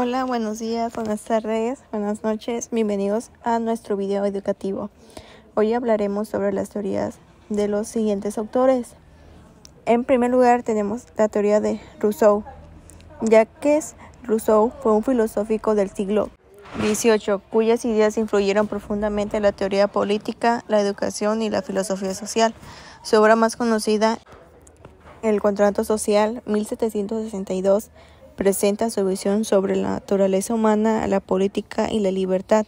Hola, buenos días, buenas tardes, buenas noches, bienvenidos a nuestro video educativo. Hoy hablaremos sobre las teorías de los siguientes autores. En primer lugar tenemos la teoría de Rousseau. Jacques Rousseau fue un filósofo del siglo XVIII, cuyas ideas influyeron profundamente en la teoría política, la educación y la filosofía social. Su obra más conocida, El contrato social, 1762, presenta su visión sobre la naturaleza humana, la política y la libertad.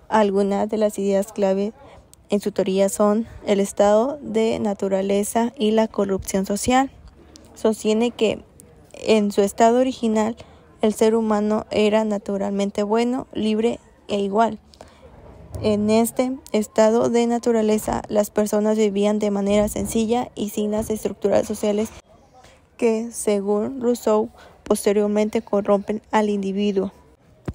Algunas de las ideas clave en su teoría son el estado de naturaleza y la corrupción social. Sostiene que en su estado original el ser humano era naturalmente bueno, libre e igual. En este estado de naturaleza las personas vivían de manera sencilla y sin las estructuras sociales que, según Rousseau, posteriormente corrompen al individuo.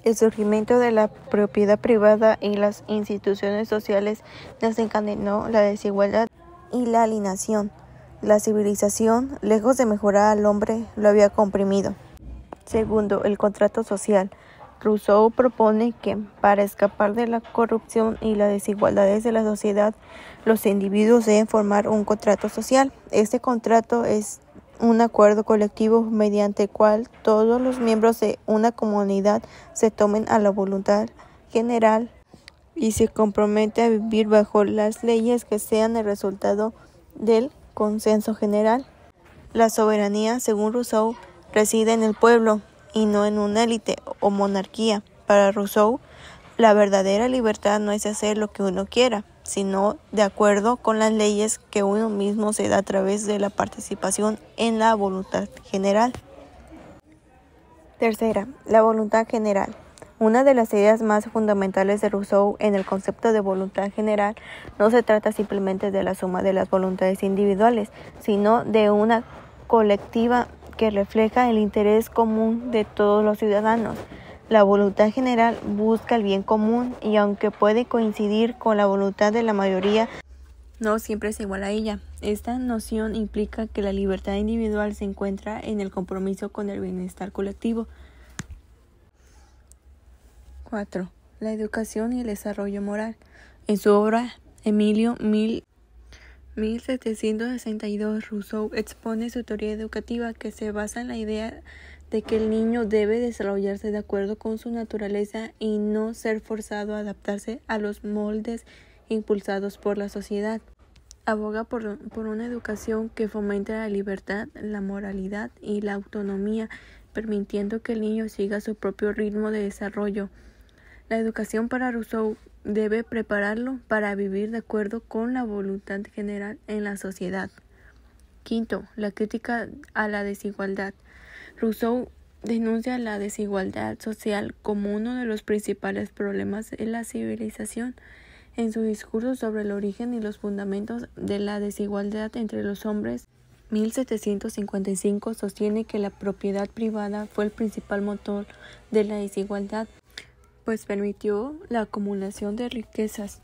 El surgimiento de la propiedad privada y las instituciones sociales desencadenó la desigualdad y la alienación. La civilización, lejos de mejorar al hombre, lo había comprimido. Segundo, el contrato social. Rousseau propone que, para escapar de la corrupción y las desigualdades de la sociedad, los individuos deben formar un contrato social. Este contrato es un acuerdo colectivo mediante el cual todos los miembros de una comunidad se tomen a la voluntad general y se compromete a vivir bajo las leyes que sean el resultado del consenso general. La soberanía, según Rousseau, reside en el pueblo y no en una élite o monarquía. Para Rousseau, la verdadera libertad no es hacer lo que uno quiera, sino de acuerdo con las leyes que uno mismo se da a través de la participación en la voluntad general. Tercera, la voluntad general. Una de las ideas más fundamentales de Rousseau en el concepto de voluntad general no se trata simplemente de la suma de las voluntades individuales, sino de una colectiva que refleja el interés común de todos los ciudadanos. La voluntad general busca el bien común y aunque puede coincidir con la voluntad de la mayoría, no siempre es igual a ella. Esta noción implica que la libertad individual se encuentra en el compromiso con el bienestar colectivo. 4. La educación y el desarrollo moral. En su obra Emilio 1762, Rousseau expone su teoría educativa que se basa en la idea de que el niño debe desarrollarse de acuerdo con su naturaleza y no ser forzado a adaptarse a los moldes impulsados por la sociedad. Aboga por una educación que fomente la libertad, la moralidad y la autonomía, permitiendo que el niño siga su propio ritmo de desarrollo. La educación para Rousseau debe prepararlo para vivir de acuerdo con la voluntad general en la sociedad. Quinto, la crítica a la desigualdad. Rousseau denuncia la desigualdad social como uno de los principales problemas de la civilización. En su discurso sobre el origen y los fundamentos de la desigualdad entre los hombres, 1755, sostiene que la propiedad privada fue el principal motor de la desigualdad, pues permitió la acumulación de riquezas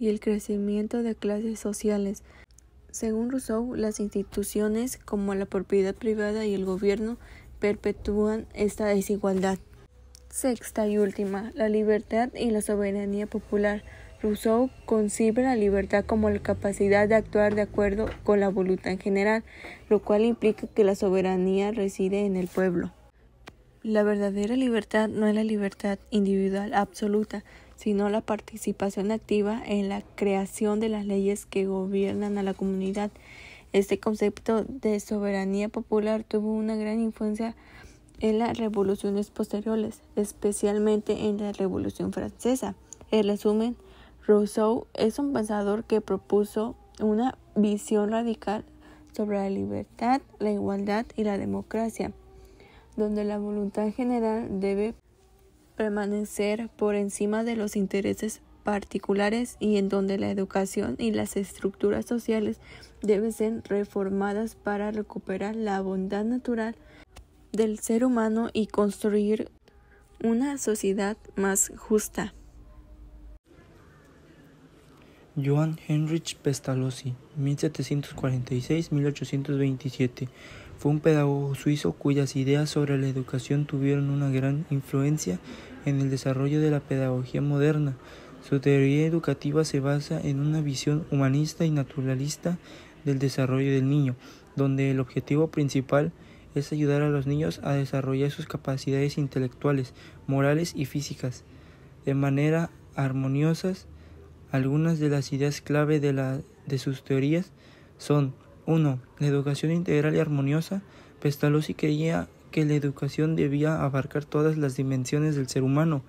y el crecimiento de clases sociales. Según Rousseau, las instituciones como la propiedad privada y el gobierno perpetúan esta desigualdad. Sexta y última, la libertad y la soberanía popular. Rousseau concibe la libertad como la capacidad de actuar de acuerdo con la voluntad en general, lo cual implica que la soberanía reside en el pueblo. La verdadera libertad no es la libertad individual absoluta, sino la participación activa en la creación de las leyes que gobiernan a la comunidad. Este concepto de soberanía popular tuvo una gran influencia en las revoluciones posteriores, especialmente en la Revolución Francesa. En resumen, Rousseau es un pensador que propuso una visión radical sobre la libertad, la igualdad y la democracia, donde la voluntad general debe permanecer por encima de los intereses particulares y en donde la educación y las estructuras sociales deben ser reformadas para recuperar la bondad natural del ser humano y construir una sociedad más justa. Johann Heinrich Pestalozzi, 1746-1827, Fue un pedagogo suizo cuyas ideas sobre la educación tuvieron una gran influencia en el desarrollo de la pedagogía moderna. Su teoría educativa se basa en una visión humanista y naturalista del desarrollo del niño, donde el objetivo principal es ayudar a los niños a desarrollar sus capacidades intelectuales, morales y físicas de manera armoniosas. Algunas de las ideas clave de sus teorías son: 1. La educación integral y armoniosa. Pestalozzi creía que la educación debía abarcar todas las dimensiones del ser humano: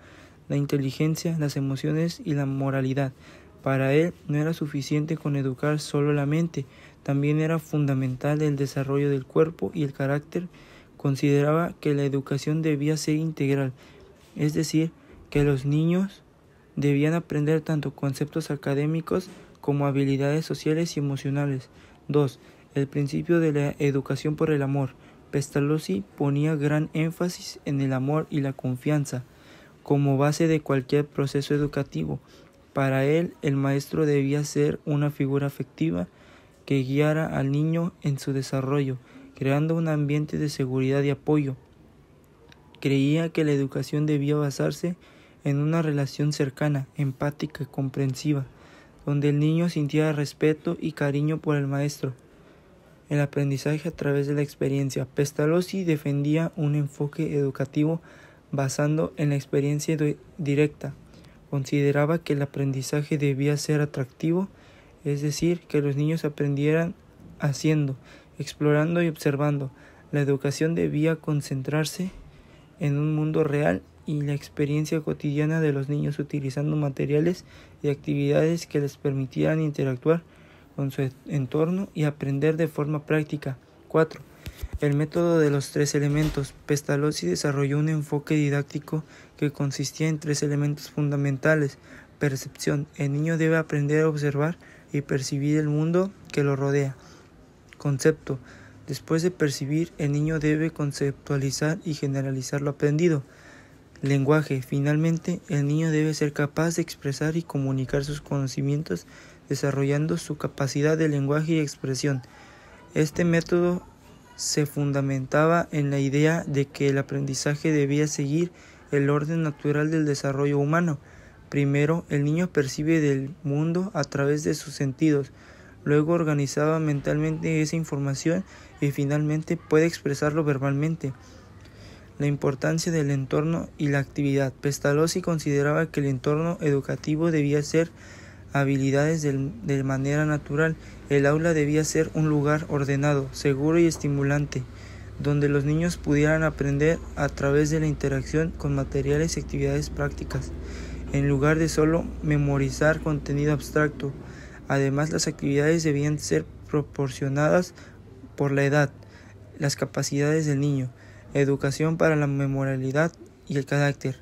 la inteligencia, las emociones y la moralidad. Para él no era suficiente con educar solo la mente, también era fundamental el desarrollo del cuerpo y el carácter. Consideraba que la educación debía ser integral, es decir, que los niños debían aprender tanto conceptos académicos como habilidades sociales y emocionales. 2. El principio de la educación por el amor. Pestalozzi ponía gran énfasis en el amor y la confianza como base de cualquier proceso educativo. Para él, el maestro debía ser una figura afectiva que guiara al niño en su desarrollo, creando un ambiente de seguridad y apoyo. Creía que la educación debía basarse en una relación cercana, empática y comprensiva, donde el niño sintiera respeto y cariño por el maestro. El aprendizaje a través de la experiencia. Pestalozzi defendía un enfoque educativo basado en la experiencia directa. Consideraba que el aprendizaje debía ser atractivo, es decir, que los niños aprendieran haciendo, explorando y observando. La educación debía concentrarse en un mundo real y la experiencia cotidiana de los niños, utilizando materiales y actividades que les permitieran interactuar con su entorno y aprender de forma práctica. 4. El método de los 3 elementos. Pestalozzi desarrolló un enfoque didáctico que consistía en 3 elementos fundamentales. Percepción. El niño debe aprender a observar y percibir el mundo que lo rodea. Concepto. Después de percibir, el niño debe conceptualizar y generalizar lo aprendido. Lenguaje. Finalmente, el niño debe ser capaz de expresar y comunicar sus conocimientos, desarrollando su capacidad de lenguaje y expresión. Este método se fundamentaba en la idea de que el aprendizaje debía seguir el orden natural del desarrollo humano. Primero, el niño percibe del mundo a través de sus sentidos, luego organizaba mentalmente esa información y finalmente puede expresarlo verbalmente. La importancia del entorno y la actividad. Pestalozzi consideraba que el entorno educativo debía ser habilidades de manera natural. El aula debía ser un lugar ordenado, seguro y estimulante, donde los niños pudieran aprender a través de la interacción con materiales y actividades prácticas, en lugar de solo memorizar contenido abstracto. Además, las actividades debían ser proporcionadas por la edad, las capacidades del niño. Educación para la memorialidad y el carácter.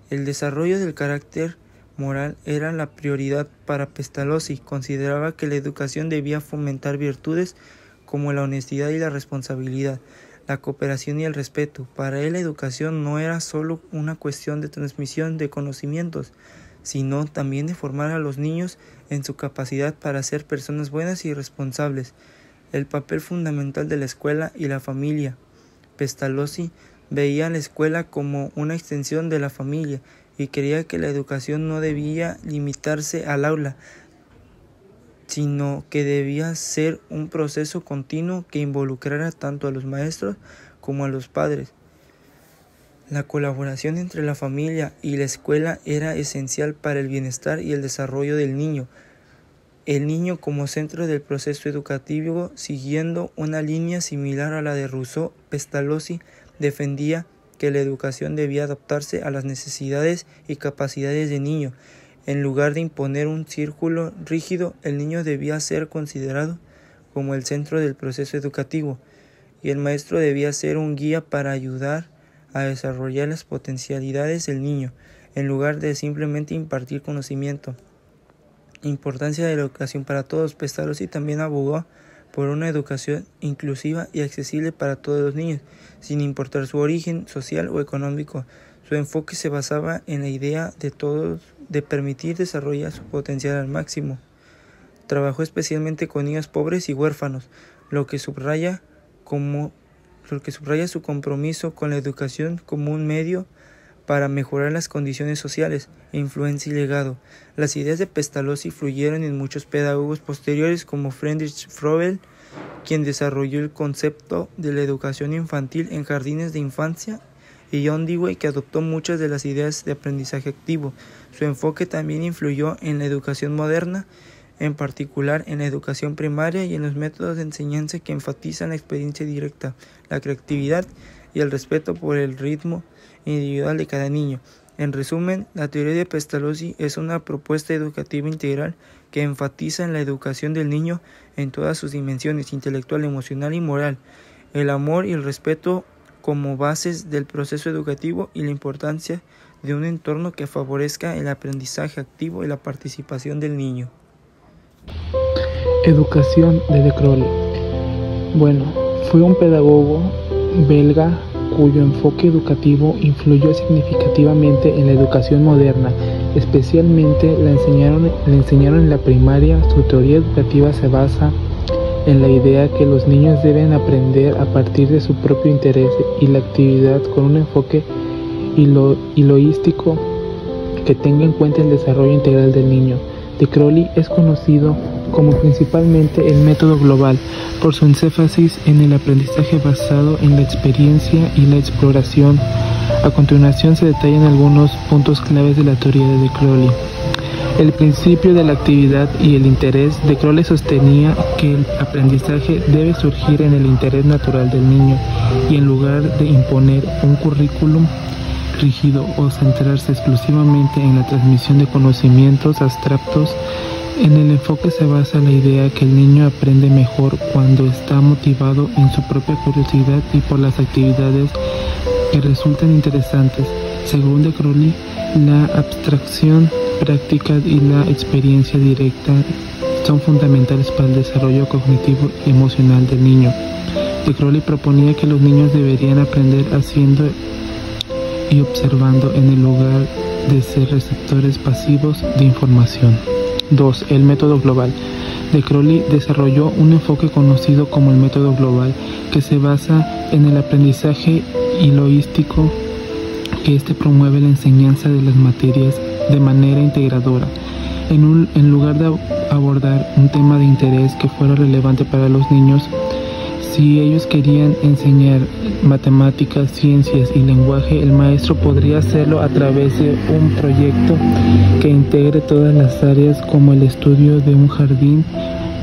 El desarrollo del carácter moral era la prioridad para Pestalozzi. Consideraba que la educación debía fomentar virtudes como la honestidad y la responsabilidad, la cooperación y el respeto. Para él, la educación no era solo una cuestión de transmisión de conocimientos, sino también de formar a los niños en su capacidad para ser personas buenas y responsables. El papel fundamental de la escuela y la familia. Pestalozzi veía a la escuela como una extensión de la familia y creía que la educación no debía limitarse al aula, sino que debía ser un proceso continuo que involucrara tanto a los maestros como a los padres. La colaboración entre la familia y la escuela era esencial para el bienestar y el desarrollo del niño. El niño como centro del proceso educativo, siguiendo una línea similar a la de Rousseau. Pestalozzi defendía que la educación debía adaptarse a las necesidades y capacidades del niño. En lugar de imponer un círculo rígido, el niño debía ser considerado como el centro del proceso educativo, y el maestro debía ser un guía para ayudar a desarrollar las potencialidades del niño, en lugar de simplemente impartir conocimiento. Importancia de la educación para todos. Pestalozzi también abogó por una educación inclusiva y accesible para todos los niños, sin importar su origen social o económico. Su enfoque se basaba en la idea de permitir desarrollar su potencial al máximo. Trabajó especialmente con niños pobres y huérfanos, lo que subraya su compromiso con la educación como un medio para mejorar las condiciones sociales, influencia y legado. Las ideas de Pestalozzi fluyeron en muchos pedagogos posteriores como Friedrich Froebel, quien desarrolló el concepto de la educación infantil en jardines de infancia, y John Dewey, que adoptó muchas de las ideas de aprendizaje activo. Su enfoque también influyó en la educación moderna, en particular en la educación primaria y en los métodos de enseñanza que enfatizan la experiencia directa, la creatividad y el respeto por el ritmo individual de cada niño. En resumen, la teoría de Pestalozzi es una propuesta educativa integral que enfatiza en la educación del niño en todas sus dimensiones, intelectual, emocional y moral, el amor y el respeto como bases del proceso educativo y la importancia de un entorno que favorezca el aprendizaje activo y la participación del niño. Educación de Crowley. Bueno, fue un pedagogo belga cuyo enfoque educativo influyó significativamente en la educación moderna. Especialmente le enseñaron en la primaria. Su teoría educativa se basa en la idea que los niños deben aprender a partir de su propio interés y la actividad con un enfoque hiloístico que tenga en cuenta el desarrollo integral del niño. De Crowley es conocido como principalmente el método global por su énfasis en el aprendizaje basado en la experiencia y la exploración. A continuación se detallan algunos puntos claves de la teoría de Crowley. El principio de la actividad y el interés. De Crowley sostenía que el aprendizaje debe surgir en el interés natural del niño y en lugar de imponer un currículum rígido o centrarse exclusivamente en la transmisión de conocimientos abstractos. En el enfoque se basa la idea que el niño aprende mejor cuando está motivado en su propia curiosidad y por las actividades que resultan interesantes. Según de Crowley, la abstracción práctica y la experiencia directa son fundamentales para el desarrollo cognitivo y emocional del niño. De Crowley proponía que los niños deberían aprender haciendo y observando en el lugar de ser receptores pasivos de información. 2. El método global. De Crowley desarrolló un enfoque conocido como el método global, que se basa en el aprendizaje hiloístico, que promueve la enseñanza de las materias de manera integradora. En lugar de abordar un tema de interés que fuera relevante para los niños, si ellos querían enseñar matemáticas, ciencias y lenguaje, el maestro podría hacerlo a través de un proyecto que integre todas las áreas, como el estudio de un jardín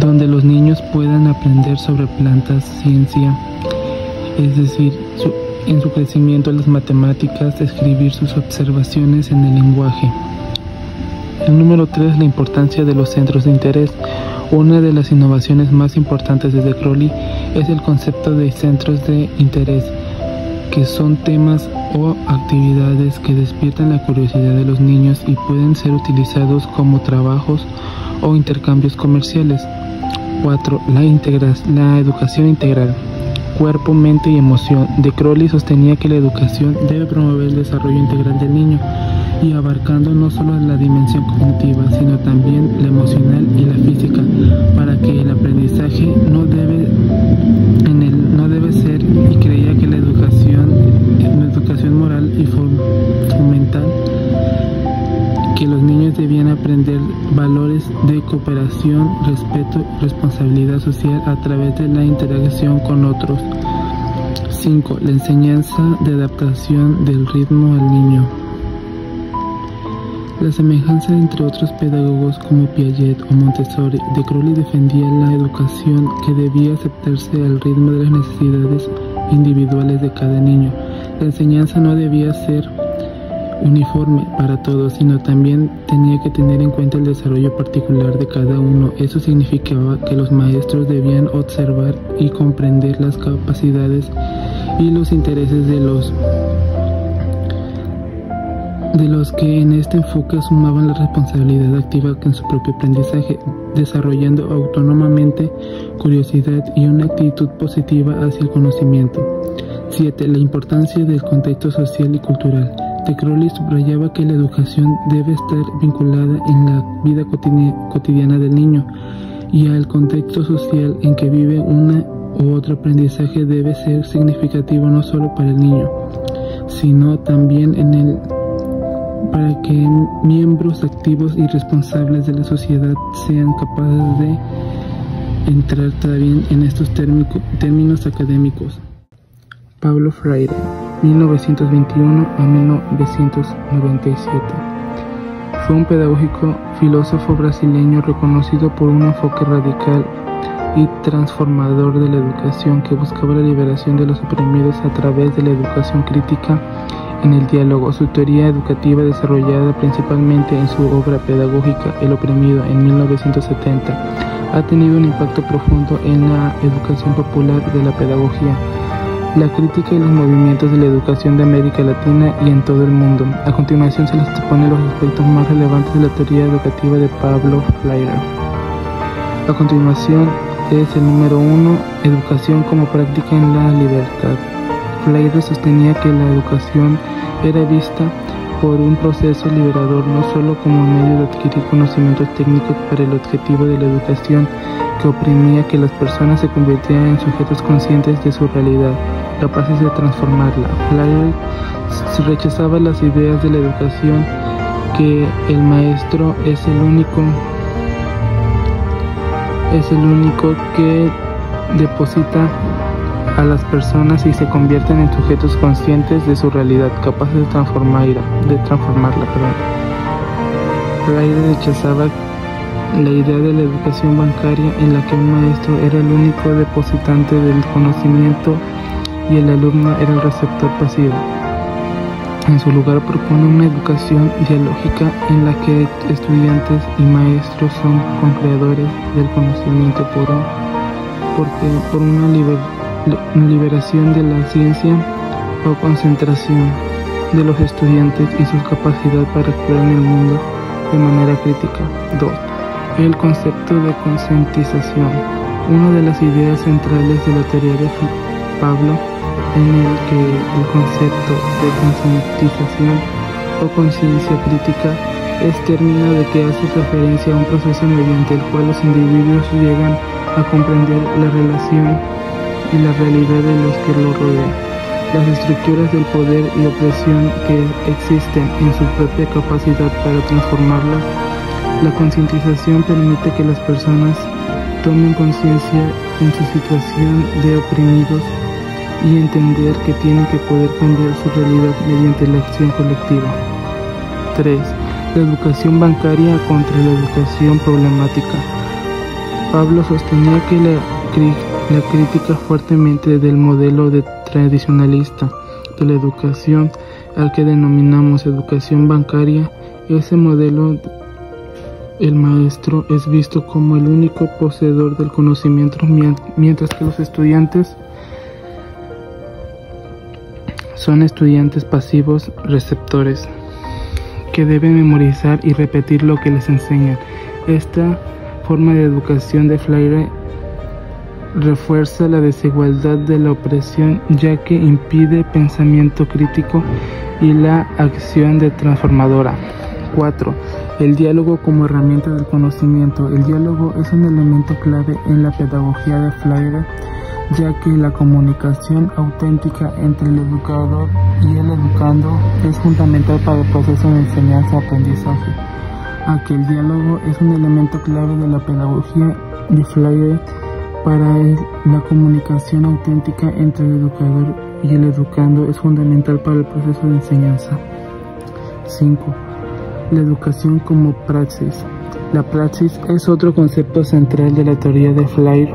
donde los niños puedan aprender sobre plantas, ciencia, es decir, en su crecimiento las matemáticas, escribir sus observaciones en el lenguaje. El número 3, la importancia de los centros de interés. Una de las innovaciones más importantes de Crowley es el concepto de centros de interés, que son temas o actividades que despiertan la curiosidad de los niños y pueden ser utilizados como trabajos o intercambios comerciales. 4. La educación integral. Cuerpo, mente y emoción. De Crowley sostenía que la educación debe promover el desarrollo integral del niño y abarcando no solo la dimensión cognitiva, sino también la emocional y la física, para que el aprendizaje no debe ser, y creía que la educación moral y fundamental, que los niños debían aprender valores de cooperación, respeto y responsabilidad social a través de la interacción con otros. 5. La enseñanza de adaptación del ritmo al niño. La semejanza entre otros pedagogos como Piaget o Montessori, de Crowley defendía la educación que debía aceptarse al ritmo de las necesidades individuales de cada niño. La enseñanza no debía ser uniforme para todos, sino también tenía que tener en cuenta el desarrollo particular de cada uno. Eso significaba que los maestros debían observar y comprender las capacidades y los intereses de los que en este enfoque asumaban la responsabilidad activa en su propio aprendizaje, desarrollando autónomamente curiosidad y una actitud positiva hacia el conocimiento. 7. La importancia del contexto social y cultural. De Crowley subrayaba que la educación debe estar vinculada en la vida cotidiana del niño y al contexto social en que vive, u otro aprendizaje debe ser significativo no solo para el niño, sino también para que miembros activos y responsables de la sociedad sean capaces de entrar también en estos términos académicos. Pablo Freire, 1921 a 1997. Fue un pedagógico filósofo brasileño reconocido por un enfoque radical y transformador de la educación que buscaba la liberación de los oprimidos a través de la educación crítica en el diálogo. Su teoría educativa, desarrollada principalmente en su obra pedagógica El oprimido en 1970, ha tenido un impacto profundo en la educación popular de la pedagogía, la crítica y los movimientos de la educación de América Latina y en todo el mundo. A continuación se les expone los aspectos más relevantes de la teoría educativa de Pablo Freire. A continuación es el número 1, educación como práctica en la libertad. Freire sostenía que la educación era vista por un proceso liberador, no solo como un medio de adquirir conocimientos técnicos para el objetivo de la educación que oprimía que las personas se convirtieran en sujetos conscientes de su realidad, capaces de transformarla. Freire rechazaba las ideas de la educación que el maestro es el único que deposita a las personas y se convierten en sujetos conscientes de su realidad, capaces de transformarla. Freire rechazaba la idea de la educación bancaria en la que un maestro era el único depositante del conocimiento y el alumno era el receptor pasivo. En su lugar propone una educación dialógica en la que estudiantes y maestros son co-creadores del conocimiento por una liberación de la ciencia o concentración de los estudiantes y su capacidad para actuar en el mundo de manera crítica. 2. El concepto de concientización. Una de las ideas centrales de la teoría de Pablo en el que el concepto de concientización o conciencia crítica es término de que hace referencia a un proceso mediante el cual los individuos llegan a comprender la relación y la realidad de los que lo rodean, las estructuras del poder y opresión que existen en su propia capacidad para transformarlas. La concientización permite que las personas tomen conciencia en su situación de oprimidos y entender que tienen que poder cambiar su realidad mediante la acción colectiva. 3. La educación bancaria contra la educación problemática. Pablo sostenía que la crítica fuertemente del modelo tradicionalista de la educación, al que denominamos educación bancaria, ese modelo, el maestro es visto como el único poseedor del conocimiento, mientras que los estudiantes son estudiantes pasivos receptores que deben memorizar y repetir lo que les enseñan. Esta forma de educación de Freire refuerza la desigualdad de la opresión, ya que impide pensamiento crítico y la acción transformadora. 4. El diálogo como herramienta del conocimiento. El diálogo es un elemento clave en la pedagogía de Freire, ya que la comunicación auténtica entre el educador y el educando es fundamental para el proceso de enseñanza-aprendizaje. Aunque el diálogo es un elemento clave de la pedagogía de Freire, para él la comunicación auténtica entre el educador y el educando es fundamental para el proceso de enseñanza. 5. La educación como praxis. La praxis es otro concepto central de la teoría de Freire,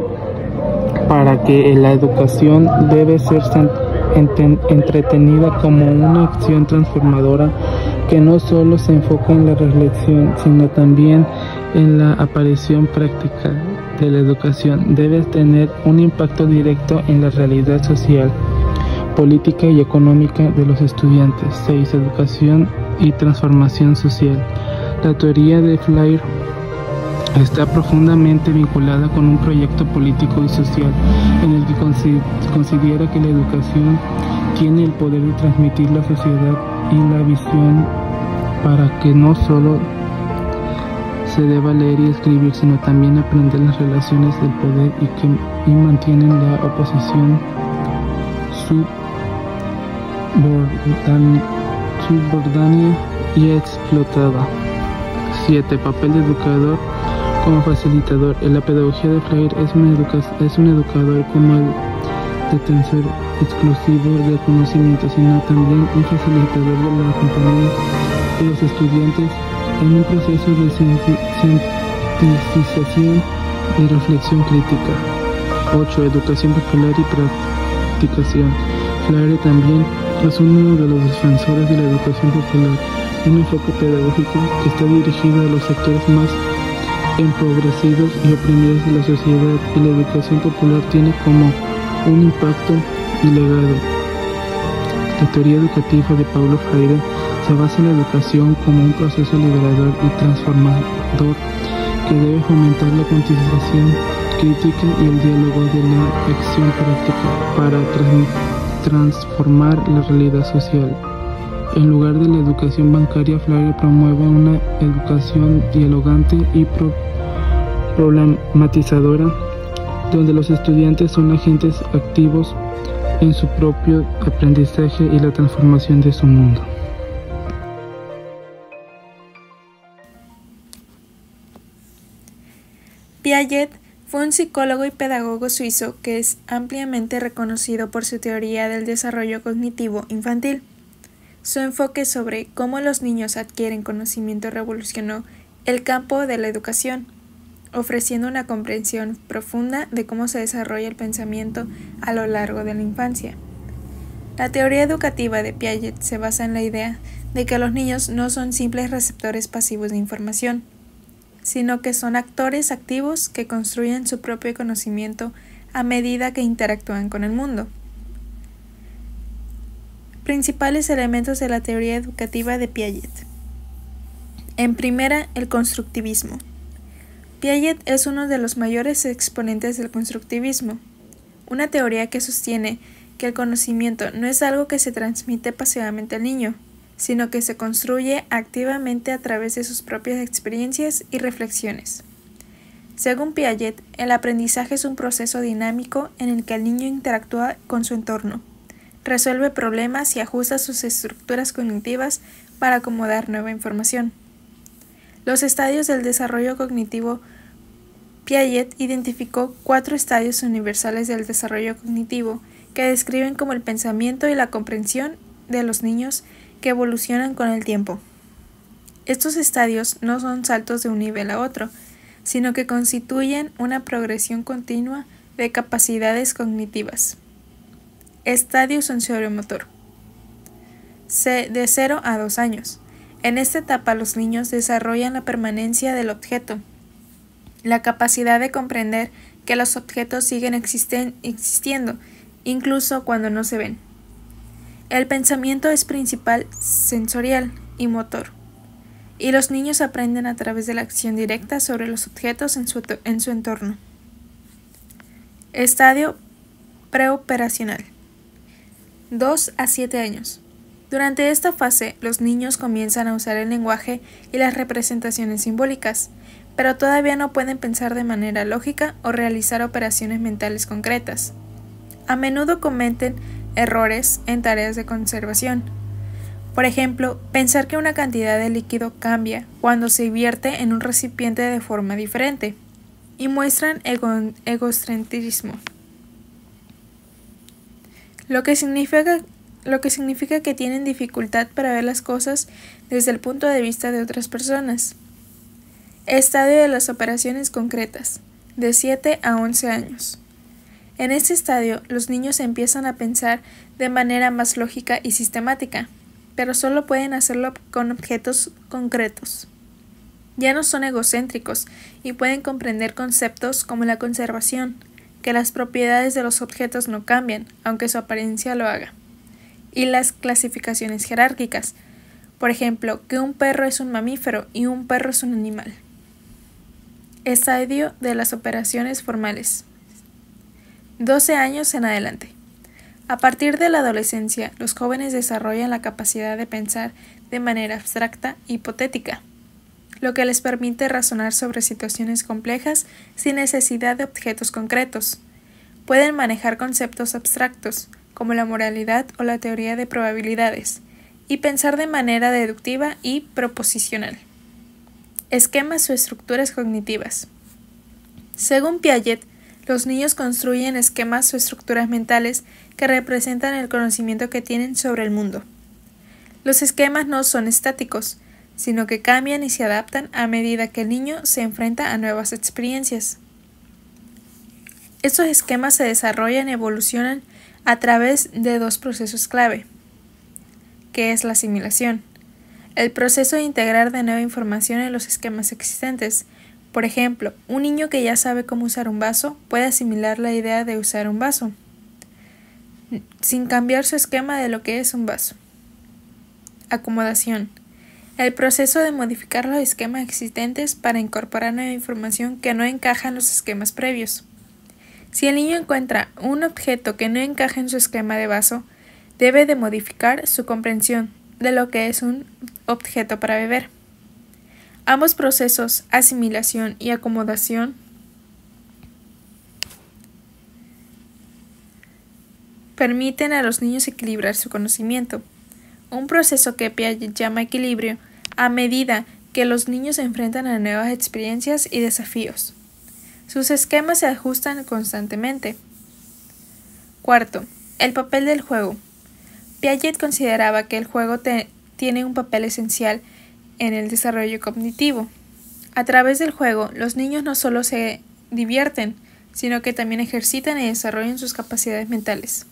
para que la educación debe ser entretenida como una acción transformadora que no solo se enfoca en la reflexión, sino también en la aparición práctica de la educación. Debe tener un impacto directo en la realidad social, política y económica de los estudiantes. 6. Educación y transformación social. La teoría de Freire está profundamente vinculada con un proyecto político y social en el que considera que la educación tiene el poder de transmitir la sociedad y la visión para que no solo se deba leer y escribir, sino también aprender las relaciones del poder y mantienen la oposición subordánea y explotada. 7. Papel de educador como facilitador. En la pedagogía de Freire es un educador como el detentor exclusivo del conocimiento, sino también un facilitador de la compañía de los estudiantes en un proceso de cientificación y reflexión crítica. 8. Educación popular y practicación. Freire también es uno de los defensores de la educación popular, un enfoque pedagógico que está dirigido a los sectores más empobrecidos y oprimidos de la sociedad, y la educación popular tiene como un impacto y legado. La teoría educativa de Paulo Freire se basa en la educación como un proceso liberador y transformador que debe fomentar la concientización crítica y el diálogo de la acción práctica para transformar la realidad social. En lugar de la educación bancaria, Freire promueve una educación dialogante y problematizadora, donde los estudiantes son agentes activos en su propio aprendizaje y la transformación de su mundo. Piaget fue un psicólogo y pedagogo suizo que es ampliamente reconocido por su teoría del desarrollo cognitivo infantil. Su enfoque sobre cómo los niños adquieren conocimiento revolucionó el campo de la educación, ofreciendo una comprensión profunda de cómo se desarrolla el pensamiento a lo largo de la infancia. La teoría educativa de Piaget se basa en la idea de que los niños no son simples receptores pasivos de información, sino que son actores activos que construyen su propio conocimiento a medida que interactúan con el mundo. Principales elementos de la teoría educativa de Piaget. En primera, el constructivismo. Piaget es uno de los mayores exponentes del constructivismo, una teoría que sostiene que el conocimiento no es algo que se transmite pasivamente al niño, sino que se construye activamente a través de sus propias experiencias y reflexiones. Según Piaget, el aprendizaje es un proceso dinámico en el que el niño interactúa con su entorno, resuelve problemas y ajusta sus estructuras cognitivas para acomodar nueva información. Los estadios del desarrollo cognitivo. Piaget identificó 4 estadios universales del desarrollo cognitivo que describen como el pensamiento y la comprensión de los niños que evolucionan con el tiempo. Estos estadios no son saltos de un nivel a otro, sino que constituyen una progresión continua de capacidades cognitivas. Estadio sensoriomotor. De 0 a 2 años. En esta etapa los niños desarrollan la permanencia del objeto, la capacidad de comprender que los objetos siguen existiendo, incluso cuando no se ven. El pensamiento es principal sensorial y motor, y los niños aprenden a través de la acción directa sobre los objetos en su entorno. Estadio preoperacional. 2 a 7 años. Durante esta fase, los niños comienzan a usar el lenguaje y las representaciones simbólicas, pero todavía no pueden pensar de manera lógica o realizar operaciones mentales concretas. A menudo cometen errores en tareas de conservación. Por ejemplo, pensar que una cantidad de líquido cambia cuando se vierte en un recipiente de forma diferente, y muestran egocentrismo, lo que significa que tienen dificultad para ver las cosas desde el punto de vista de otras personas. Estadio de las operaciones concretas, de 7 a 11 años. En este estadio, los niños empiezan a pensar de manera más lógica y sistemática, pero solo pueden hacerlo con objetos concretos. Ya no son egocéntricos y pueden comprender conceptos como la conservación, que las propiedades de los objetos no cambian, aunque su apariencia lo haga, y las clasificaciones jerárquicas, por ejemplo, que un perro es un mamífero y un perro es un animal. Estadio de las operaciones formales. 12 años en adelante. A partir de la adolescencia, los jóvenes desarrollan la capacidad de pensar de manera abstracta e hipotética. lo que les permite razonar sobre situaciones complejas sin necesidad de objetos concretos. Pueden manejar conceptos abstractos, como la moralidad o la teoría de probabilidades, y pensar de manera deductiva y proposicional. Esquemas o estructuras cognitivas. Según Piaget, los niños construyen esquemas o estructuras mentales que representan el conocimiento que tienen sobre el mundo. Los esquemas no son estáticos, sino que cambian y se adaptan a medida que el niño se enfrenta a nuevas experiencias. Estos esquemas se desarrollan y evolucionan a través de dos procesos clave, que es la asimilación, el proceso de integrar de nueva información en los esquemas existentes. Por ejemplo, un niño que ya sabe cómo usar un vaso puede asimilar la idea de usar un vaso, sin cambiar su esquema de lo que es un vaso. Acomodación. El proceso de modificar los esquemas existentes para incorporar nueva información que no encaja en los esquemas previos. Si el niño encuentra un objeto que no encaja en su esquema de vaso, debe de modificar su comprensión de lo que es un objeto para beber. Ambos procesos, asimilación y acomodación, permiten a los niños equilibrar su conocimiento, un proceso que Piaget llama equilibrio a medida que los niños se enfrentan a nuevas experiencias y desafíos. Sus esquemas se ajustan constantemente. Cuarto, el papel del juego. Piaget consideraba que el juego tiene un papel esencial en el desarrollo cognitivo. A través del juego, los niños no solo se divierten, sino que también ejercitan y desarrollan sus capacidades mentales.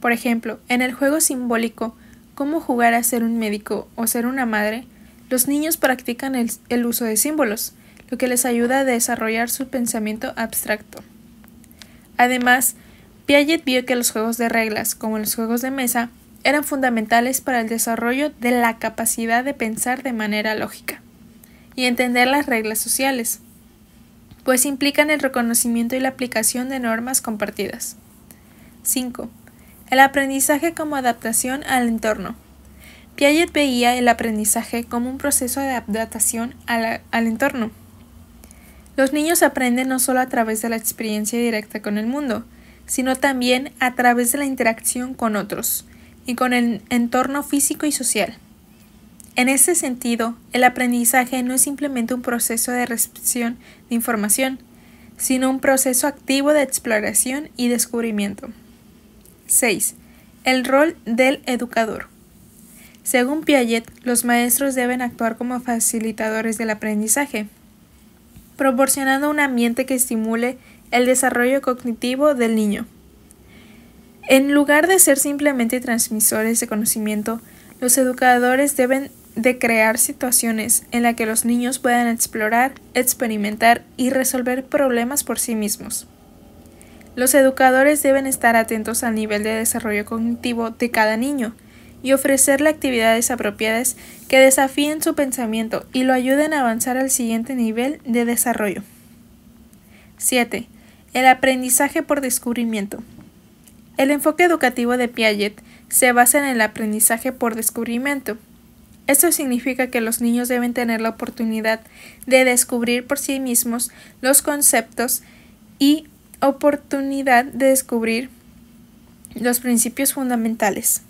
Por ejemplo, en el juego simbólico, cómo jugar a ser un médico o ser una madre, los niños practican el uso de símbolos, lo que les ayuda a desarrollar su pensamiento abstracto. Además, Piaget vio que los juegos de reglas, como los juegos de mesa, eran fundamentales para el desarrollo de la capacidad de pensar de manera lógica y entender las reglas sociales, pues implican el reconocimiento y la aplicación de normas compartidas. 5. El aprendizaje como adaptación al entorno. Piaget veía el aprendizaje como un proceso de adaptación al entorno. Los niños aprenden no solo a través de la experiencia directa con el mundo, sino también a través de la interacción con otros y con el entorno físico y social. En este sentido, el aprendizaje no es simplemente un proceso de recepción de información, sino un proceso activo de exploración y descubrimiento. 6. El rol del educador. Según Piaget, los maestros deben actuar como facilitadores del aprendizaje, proporcionando un ambiente que estimule el desarrollo cognitivo del niño. En lugar de ser simplemente transmisores de conocimiento, los educadores deben de crear situaciones en las que los niños puedan explorar, experimentar y resolver problemas por sí mismos. Los educadores deben estar atentos al nivel de desarrollo cognitivo de cada niño y ofrecerle actividades apropiadas que desafíen su pensamiento y lo ayuden a avanzar al siguiente nivel de desarrollo. 7. El aprendizaje por descubrimiento. El enfoque educativo de Piaget se basa en el aprendizaje por descubrimiento. Esto significa que los niños deben tener la oportunidad de descubrir por sí mismos los conceptos y oportunidad de descubrir los principios fundamentales.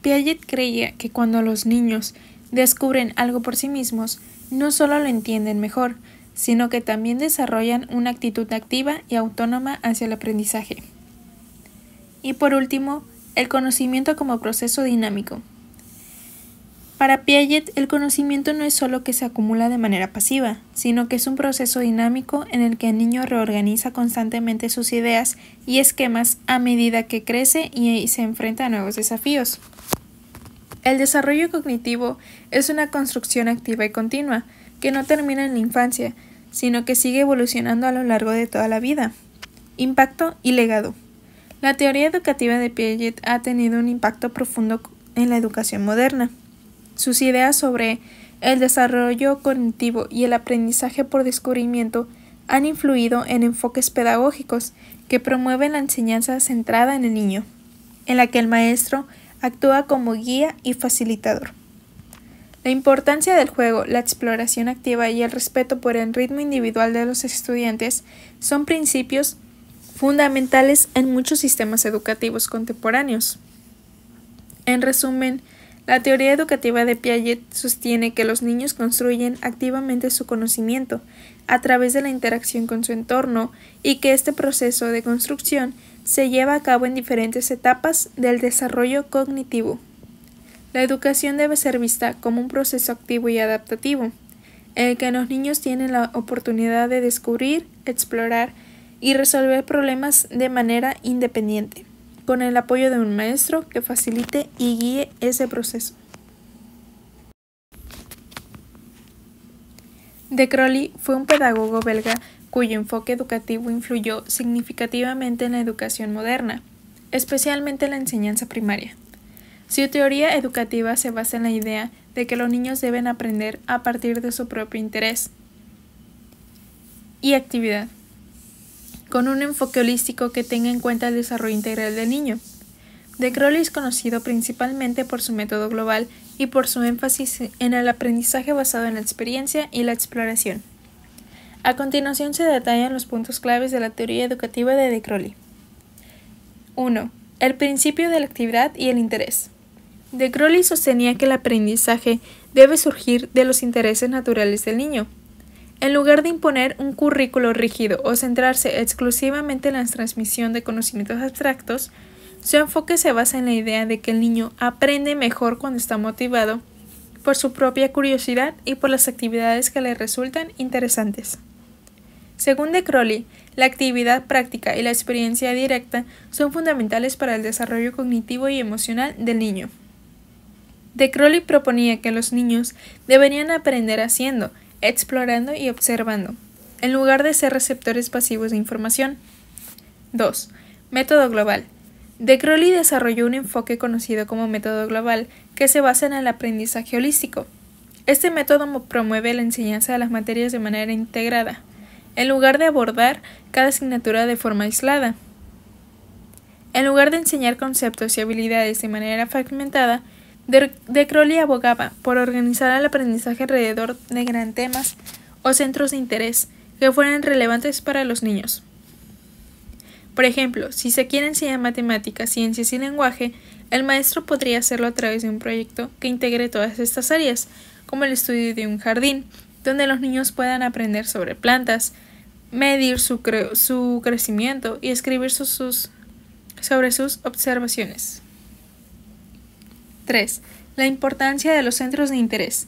Piaget creía que cuando los niños descubren algo por sí mismos, no solo lo entienden mejor, sino que también desarrollan una actitud activa y autónoma hacia el aprendizaje. Y por último, el conocimiento como proceso dinámico. Para Piaget, el conocimiento no es solo que se acumula de manera pasiva, sino que es un proceso dinámico en el que el niño reorganiza constantemente sus ideas y esquemas a medida que crece y se enfrenta a nuevos desafíos. El desarrollo cognitivo es una construcción activa y continua, que no termina en la infancia, sino que sigue evolucionando a lo largo de toda la vida. Impacto y legado. La teoría educativa de Piaget ha tenido un impacto profundo en la educación moderna. Sus ideas sobre el desarrollo cognitivo y el aprendizaje por descubrimiento han influido en enfoques pedagógicos que promueven la enseñanza centrada en el niño. en la que el maestro actúa como guía y facilitador. La importancia del juego, la exploración activa y el respeto por el ritmo individual de los estudiantes son principios fundamentales en muchos sistemas educativos contemporáneos. En resumen, la teoría educativa de Piaget sostiene que los niños construyen activamente su conocimiento a través de la interacción con su entorno y que este proceso de construcción se lleva a cabo en diferentes etapas del desarrollo cognitivo. La educación debe ser vista como un proceso activo y adaptativo, en el que los niños tienen la oportunidad de descubrir, explorar y resolver problemas de manera independiente, con el apoyo de un maestro que facilite y guíe ese proceso. De Crowley fue un pedagogo belga cuyo enfoque educativo influyó significativamente en la educación moderna, especialmente en la enseñanza primaria. Su teoría educativa se basa en la idea de que los niños deben aprender a partir de su propio interés y actividad, con un enfoque holístico que tenga en cuenta el desarrollo integral del niño. De Crowley es conocido principalmente por su método global y por su énfasis en el aprendizaje basado en la experiencia y la exploración. A continuación se detallan los puntos claves de la teoría educativa de Crowley. 1. El principio de la actividad y el interés. De Crowley sostenía que el aprendizaje debe surgir de los intereses naturales del niño. En lugar de imponer un currículo rígido o centrarse exclusivamente en la transmisión de conocimientos abstractos, su enfoque se basa en la idea de que el niño aprende mejor cuando está motivado por su propia curiosidad y por las actividades que le resultan interesantes. Según de Crowley, la actividad práctica y la experiencia directa son fundamentales para el desarrollo cognitivo y emocional del niño. De Crowley proponía que los niños deberían aprender haciendo, explorando y observando, en lugar de ser receptores pasivos de información. 2. Método global. De Crowley desarrolló un enfoque conocido como método global que se basa en el aprendizaje holístico. Este método promueve la enseñanza de las materias de manera integrada, en lugar de abordar cada asignatura de forma aislada. En lugar de enseñar conceptos y habilidades de manera fragmentada, de Crowley abogaba por organizar el aprendizaje alrededor de grandes temas o centros de interés que fueran relevantes para los niños. Por ejemplo, si se quiere enseñar matemáticas, ciencias y lenguaje, el maestro podría hacerlo a través de un proyecto que integre todas estas áreas, como el estudio de un jardín, donde los niños puedan aprender sobre plantas, medir su crecimiento y escribir sobre sus observaciones. 3. La importancia de los centros de interés.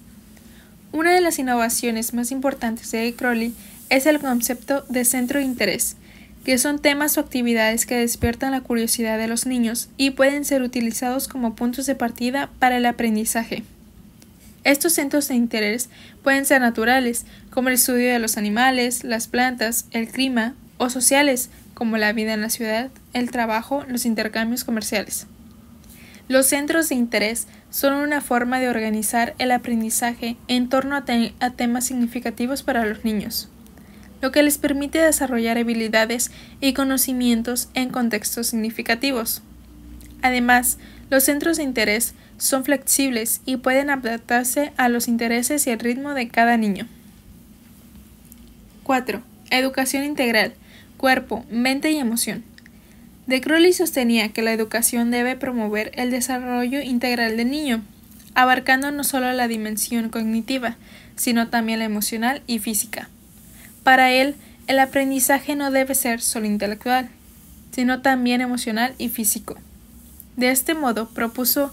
Una de las innovaciones más importantes de Crowley es el concepto de centro de interés, que son temas o actividades que despiertan la curiosidad de los niños y pueden ser utilizados como puntos de partida para el aprendizaje. Estos centros de interés pueden ser naturales, como el estudio de los animales, las plantas, el clima, o sociales, como la vida en la ciudad, el trabajo, los intercambios comerciales. Los centros de interés son una forma de organizar el aprendizaje en torno a temas significativos para los niños, lo que les permite desarrollar habilidades y conocimientos en contextos significativos. Además, los centros de interés son flexibles y pueden adaptarse a los intereses y el ritmo de cada niño. 4. Educación integral, cuerpo, mente y emoción. De Crowley sostenía que la educación debe promover el desarrollo integral del niño, abarcando no solo la dimensión cognitiva, sino también la emocional y física. Para él, el aprendizaje no debe ser solo intelectual, sino también emocional y físico. De este modo, propuso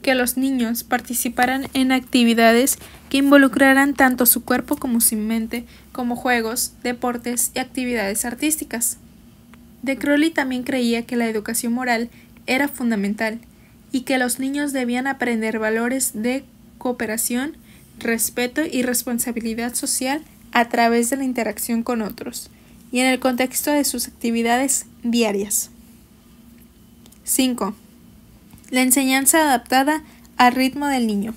que los niños participaran en actividades que involucraran tanto su cuerpo como su mente, como juegos, deportes y actividades artísticas. De Crowley también creía que la educación moral era fundamental y que los niños debían aprender valores de cooperación, respeto y responsabilidad social a través de la interacción con otros y en el contexto de sus actividades diarias. 5. La enseñanza adaptada al ritmo del niño.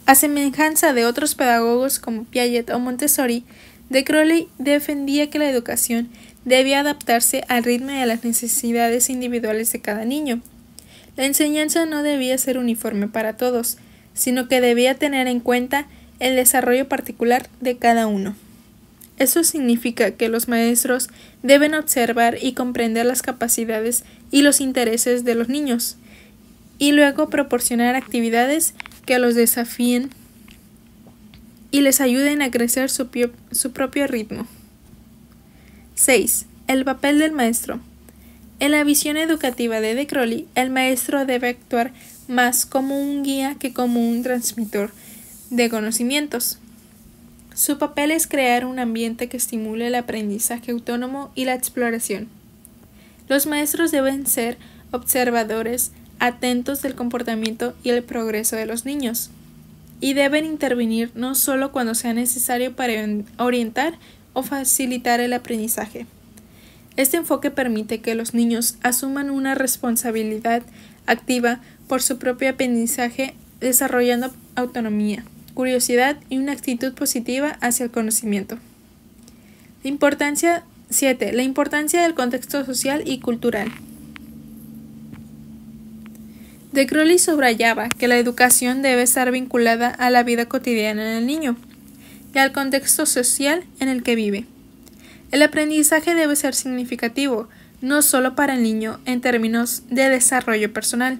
A semejanza de otros pedagogos como Piaget o Montessori, de Crowley defendía que la educación debía adaptarse al ritmo y a las necesidades individuales de cada niño. La enseñanza no debía ser uniforme para todos, sino que debía tener en cuenta el desarrollo particular de cada uno. Eso significa que los maestros deben observar y comprender las capacidades y los intereses de los niños, y luego proporcionar actividades que los desafíen y les ayuden a crecer su propio ritmo. 6. El papel del maestro. En la visión educativa de Crowley, el maestro debe actuar más como un guía que como un transmisor de conocimientos. Su papel es crear un ambiente que estimule el aprendizaje autónomo y la exploración. Los maestros deben ser observadores, atentos del comportamiento y el progreso de los niños, y deben intervenir no solo cuando sea necesario para orientar o facilitar el aprendizaje. Este enfoque permite que los niños asuman una responsabilidad activa por su propio aprendizaje, desarrollando autonomía, curiosidad y una actitud positiva hacia el conocimiento. 7. La importancia del contexto social y cultural. De Crowley subrayaba que la educación debe estar vinculada a la vida cotidiana del niño y al contexto social en el que vive. El aprendizaje debe ser significativo, no solo para el niño en términos de desarrollo personal,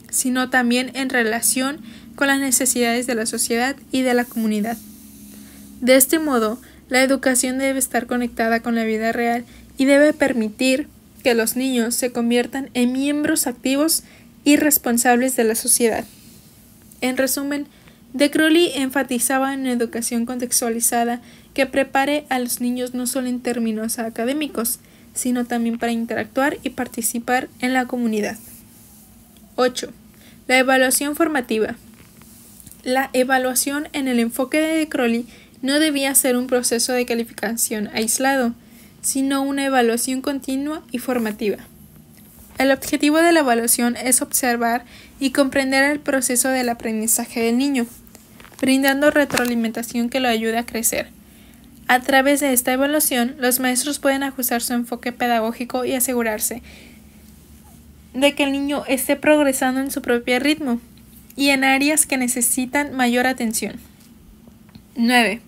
sino también en relación con las necesidades de la sociedad y de la comunidad. De este modo, la educación debe estar conectada con la vida real y debe permitir que los niños se conviertan en miembros activos y responsables de la sociedad. En resumen, de Crowley enfatizaba en una educación contextualizada que prepare a los niños no solo en términos académicos, sino también para interactuar y participar en la comunidad. 8. La evaluación formativa. La evaluación en el enfoque de Crowley no debía ser un proceso de calificación aislado, sino una evaluación continua y formativa. El objetivo de la evaluación es observar y comprender el proceso del aprendizaje del niño, brindando retroalimentación que lo ayude a crecer. A través de esta evaluación, los maestros pueden ajustar su enfoque pedagógico y asegurarse de que el niño esté progresando en su propio ritmo y en áreas que necesitan mayor atención. 9.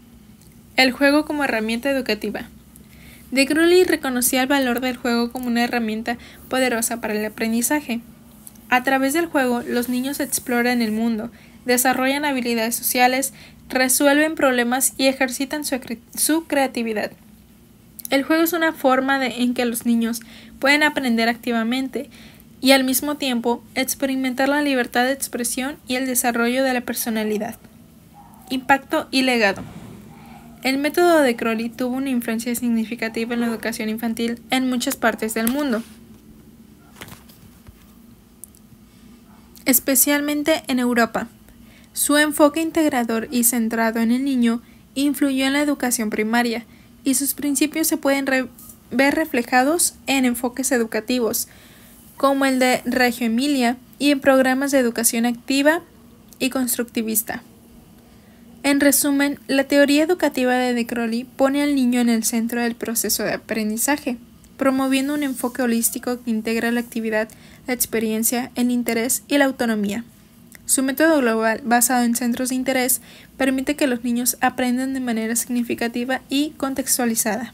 El juego como herramienta educativa. De Crowley reconocía el valor del juego como una herramienta poderosa para el aprendizaje. A través del juego, los niños exploran el mundo, desarrollan habilidades sociales, resuelven problemas y ejercitan su creatividad. El juego es una forma en que los niños pueden aprender activamente y al mismo tiempo experimentar la libertad de expresión y el desarrollo de la personalidad. Impacto y legado. El método de Crowley tuvo una influencia significativa en la educación infantil en muchas partes del mundo, especialmente en Europa. Su enfoque integrador y centrado en el niño influyó en la educación primaria, y sus principios se pueden ver reflejados en enfoques educativos, como el de Reggio Emilia, y en programas de educación activa y constructivista. En resumen, la teoría educativa de Crowley pone al niño en el centro del proceso de aprendizaje, promoviendo un enfoque holístico que integra la actividad, la experiencia, el interés y la autonomía. Su método global, basado en centros de interés, permite que los niños aprendan de manera significativa y contextualizada,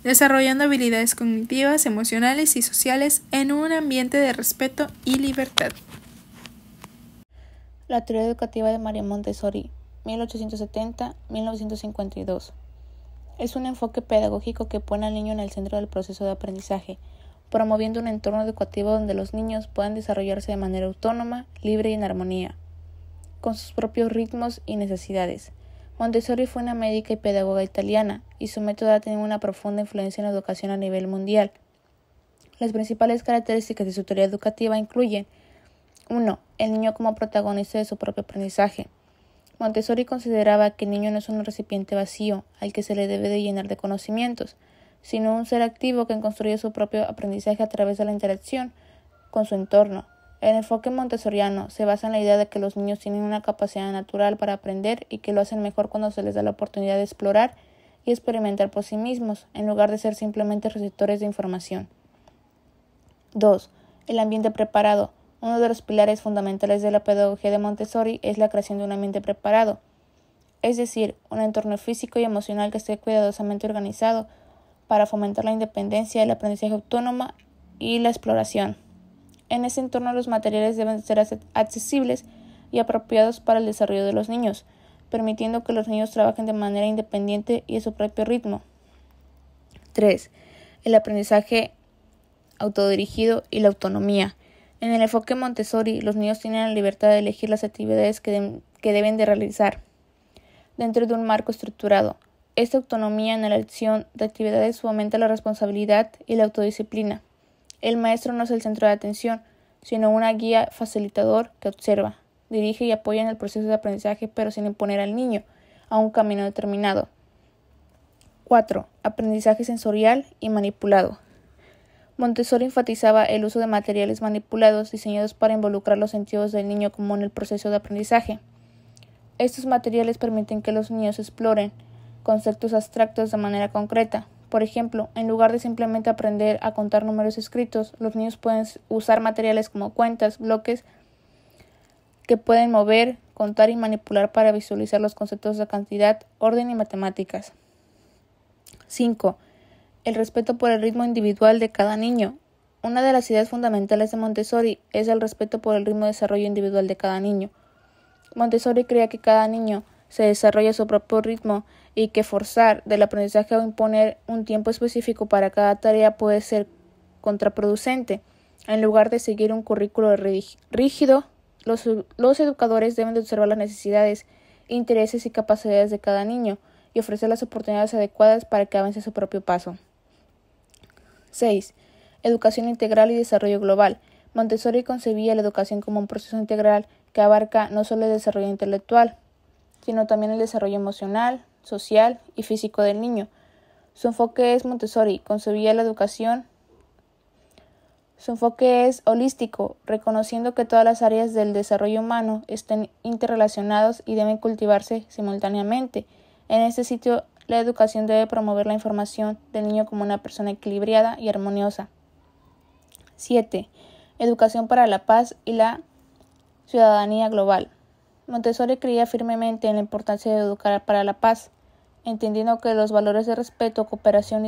desarrollando habilidades cognitivas, emocionales y sociales en un ambiente de respeto y libertad. La teoría educativa de María Montessori, 1870-1952. Es un enfoque pedagógico que pone al niño en el centro del proceso de aprendizaje, promoviendo un entorno educativo donde los niños puedan desarrollarse de manera autónoma, libre y en armonía, con sus propios ritmos y necesidades. Montessori fue una médica y pedagoga italiana, y su método ha tenido una profunda influencia en la educación a nivel mundial. Las principales características de su teoría educativa incluyen: 1. El niño como protagonista de su propio aprendizaje. Montessori consideraba que el niño no es un recipiente vacío al que se le debe de llenar de conocimientos, sino un ser activo que construye su propio aprendizaje a través de la interacción con su entorno. El enfoque montessoriano se basa en la idea de que los niños tienen una capacidad natural para aprender y que lo hacen mejor cuando se les da la oportunidad de explorar y experimentar por sí mismos, en lugar de ser simplemente receptores de información. 2. El ambiente preparado. Uno de los pilares fundamentales de la pedagogía de Montessori es la creación de un ambiente preparado, es decir, un entorno físico y emocional que esté cuidadosamente organizado para fomentar la independencia, el aprendizaje autónomo y la exploración. En ese entorno los materiales deben ser accesibles y apropiados para el desarrollo de los niños, permitiendo que los niños trabajen de manera independiente y a su propio ritmo. 3. El aprendizaje autodirigido y la autonomía. En el enfoque Montessori, los niños tienen la libertad de elegir las actividades que deben de realizar dentro de un marco estructurado. Esta autonomía en la elección de actividades fomenta la responsabilidad y la autodisciplina. El maestro no es el centro de atención, sino una guía facilitador que observa, dirige y apoya en el proceso de aprendizaje, pero sin imponer al niño a un camino determinado. 4. Aprendizaje sensorial y manipulado. Montessori enfatizaba el uso de materiales manipulados diseñados para involucrar los sentidos del niño como en el proceso de aprendizaje. Estos materiales permiten que los niños exploren conceptos abstractos de manera concreta. Por ejemplo, en lugar de simplemente aprender a contar números escritos, los niños pueden usar materiales como cuentas, bloques, que pueden mover, contar y manipular para visualizar los conceptos de cantidad, orden y matemáticas. 5. El respeto por el ritmo individual de cada niño. Una de las ideas fundamentales de Montessori es el respeto por el ritmo de desarrollo individual de cada niño. Montessori creía que cada niño se desarrolla a su propio ritmo y que forzar del aprendizaje o imponer un tiempo específico para cada tarea puede ser contraproducente. En lugar de seguir un currículo rígido, los educadores deben de observar las necesidades, intereses y capacidades de cada niño y ofrecer las oportunidades adecuadas para que avance a su propio paso. 6. Educación integral y desarrollo global. Montessori concebía la educación como un proceso integral que abarca no solo el desarrollo intelectual, sino también el desarrollo emocional, social y físico del niño. Su enfoque es holístico, reconociendo que todas las áreas del desarrollo humano estén interrelacionadas y deben cultivarse simultáneamente. En este sitio, la educación debe promover la formación del niño como una persona equilibrada y armoniosa. 7. Educación para la paz y la ciudadanía global. Montessori creía firmemente en la importancia de educar para la paz, entendiendo que los valores de respeto, cooperación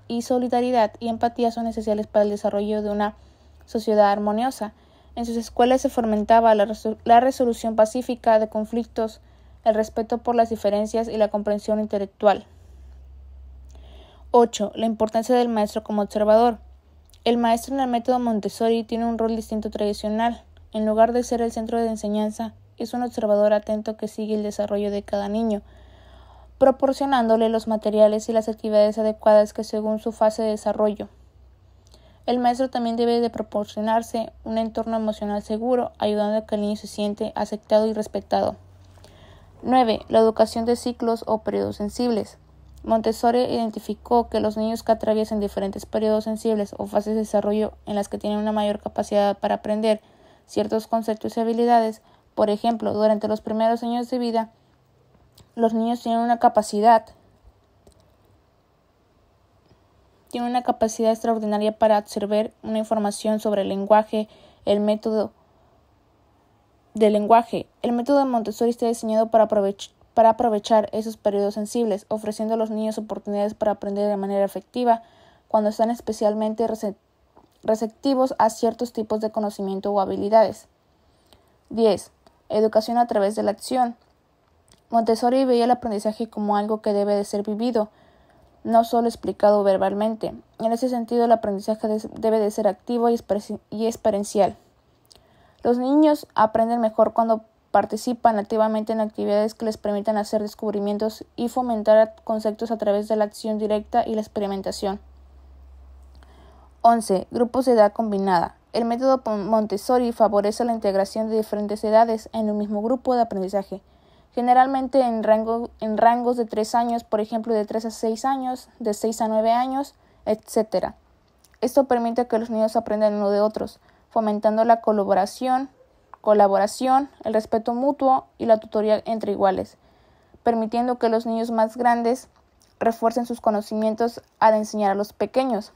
y solidaridad y empatía son esenciales para el desarrollo de una sociedad armoniosa. En sus escuelas se fomentaba la resolución pacífica de conflictos, el respeto por las diferencias y la comprensión intelectual. 8. La importancia del maestro como observador. El maestro en el método Montessori tiene un rol distinto tradicional. En lugar de ser el centro de enseñanza, es un observador atento que sigue el desarrollo de cada niño, proporcionándole los materiales y las actividades adecuadas que según su fase de desarrollo. El maestro también debe de proporcionarse un entorno emocional seguro, ayudando a que el niño se siente aceptado y respetado. 9. La educación de ciclos o periodos sensibles. Montessori identificó que los niños que atraviesan diferentes periodos sensibles o fases de desarrollo en las que tienen una mayor capacidad para aprender ciertos conceptos y habilidades, por ejemplo, durante los primeros años de vida, los niños tienen una capacidad extraordinaria para absorber una información sobre el lenguaje, el método de Montessori está diseñado para aprovechar esos periodos sensibles, ofreciendo a los niños oportunidades para aprender de manera efectiva cuando están especialmente receptivos a ciertos tipos de conocimiento o habilidades. 10. Educación a través de la acción. Montessori veía el aprendizaje como algo que debe de ser vivido, no solo explicado verbalmente. En ese sentido, el aprendizaje debe de ser activo y experiencial. Los niños aprenden mejor cuando participan activamente en actividades que les permitan hacer descubrimientos y fomentar conceptos a través de la acción directa y la experimentación. 11. Grupos de edad combinada. El método Montessori favorece la integración de diferentes edades en un mismo grupo de aprendizaje, generalmente en rangos de 3 años, por ejemplo de 3 a 6 años, de 6 a 9 años, etc. Esto permite que los niños aprendan uno de otros, fomentando la colaboración, el respeto mutuo y la tutoría entre iguales, permitiendo que los niños más grandes refuercen sus conocimientos al enseñar a los pequeños.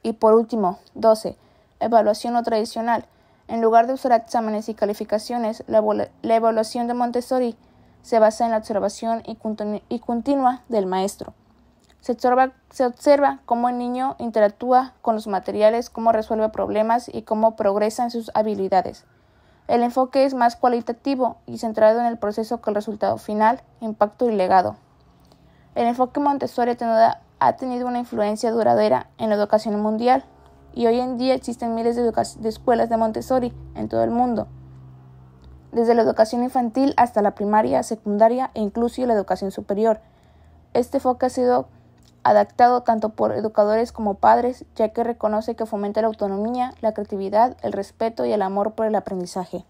Y por último, 12. Evaluación no tradicional. En lugar de usar exámenes y calificaciones, la evaluación de Montessori se basa en la observación y continua del maestro. Se observa cómo el niño interactúa con los materiales, cómo resuelve problemas y cómo progresa en sus habilidades. El enfoque es más cualitativo y centrado en el proceso que el resultado final, impacto y legado. El enfoque Montessori ha tenido una influencia duradera en la educación mundial y hoy en día existen miles de escuelas de Montessori en todo el mundo, desde la educación infantil hasta la primaria, secundaria e incluso la educación superior. Este enfoque ha sido adaptado tanto por educadores como padres, ya que reconoce que fomenta la autonomía, la creatividad, el respeto y el amor por el aprendizaje.